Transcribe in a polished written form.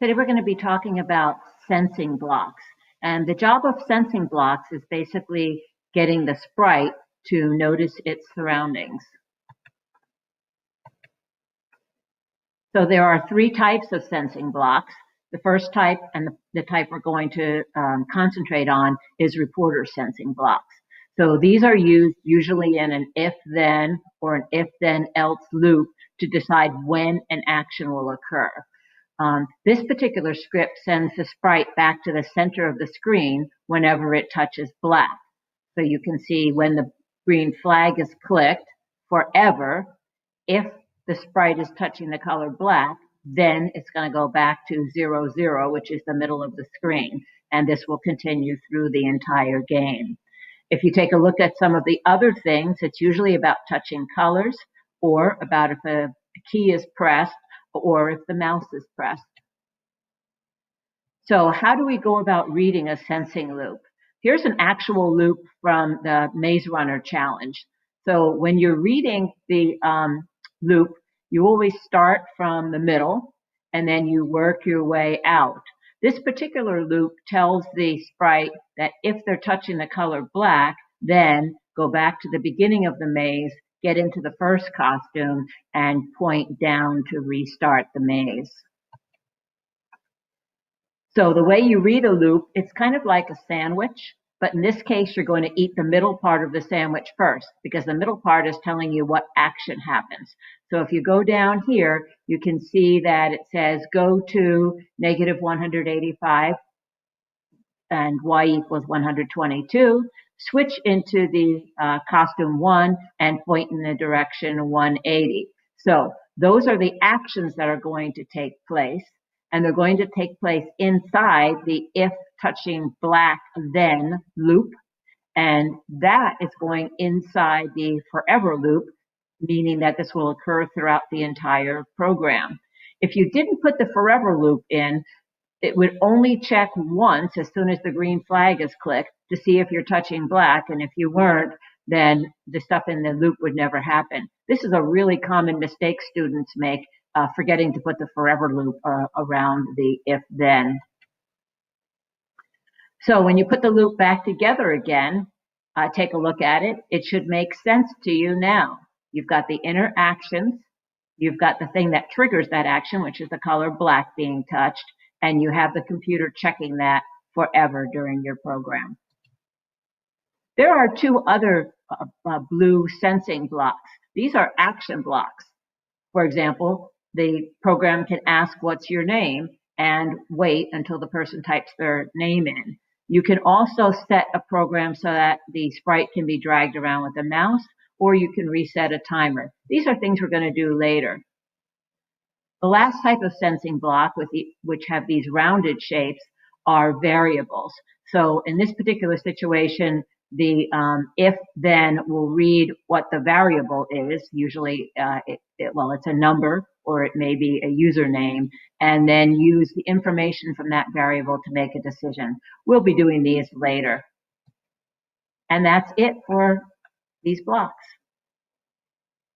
Today we're going to be talking about sensing blocks. And the job of sensing blocks is basically getting the sprite to notice its surroundings. So there are three types of sensing blocks. The first type, and the type we're going to concentrate on, is reporter sensing blocks. So these are used usually in an if-then or an if-then-else loop to decide when an action will occur. This particular script sends the sprite back to the center of the screen whenever it touches black. So you can see when the green flag is clicked, forever, if the sprite is touching the color black, then it's going to go back to 0, 0, which is the middle of the screen. And this will continue through the entire game. If you take a look at some of the other things, it's usually about touching colors or about if a key is pressed or if the mouse is pressed. So how do we go about reading a sensing loop? Here's an actual loop from the Maze Runner challenge. So when you're reading the loop, you always start from the middle and then you work your way out. This particular loop tells the sprite that if they're touching the color black, then go back to the beginning of the maze, get into the first costume, and point down to restart the maze. So the way you read a loop, it's kind of like a sandwich, but in this case, you're going to eat the middle part of the sandwich first, because the middle part is telling you what action happens. So if you go down here, you can see that it says go to -185 and y equals 122, switch into the costume 1 and point in the direction 180. So those are the actions that are going to take place, and they're going to take place inside the if touching black then loop, and that is going inside the forever loop, meaning that this will occur throughout the entire program. If you didn't put the forever loop in, it would only check once as soon as the green flag is clicked to see if you're touching black, and if you weren't, then the stuff in the loop would never happen. This is a really common mistake students make, forgetting to put the forever loop around the if-then. So when you put the loop back together again, take a look at it. It should make sense to you now. You've got the inner actions. You've got the thing that triggers that action, which is the color black being touched, and you have the computer checking that forever during your program. There are two other blue sensing blocks. These are action blocks. For example, the program can ask, "What's your name?" and wait until the person types their name in. You can also set a program so that the sprite can be dragged around with a mouse, or you can reset a timer. These are things we're going to do later. The last type of sensing block, which have these rounded shapes, are variables. So in this particular situation, the if-then will read what the variable is. Usually, it's a number, or it may be a username, and then use the information from that variable to make a decision. We'll be doing these later. And that's it for these blocks.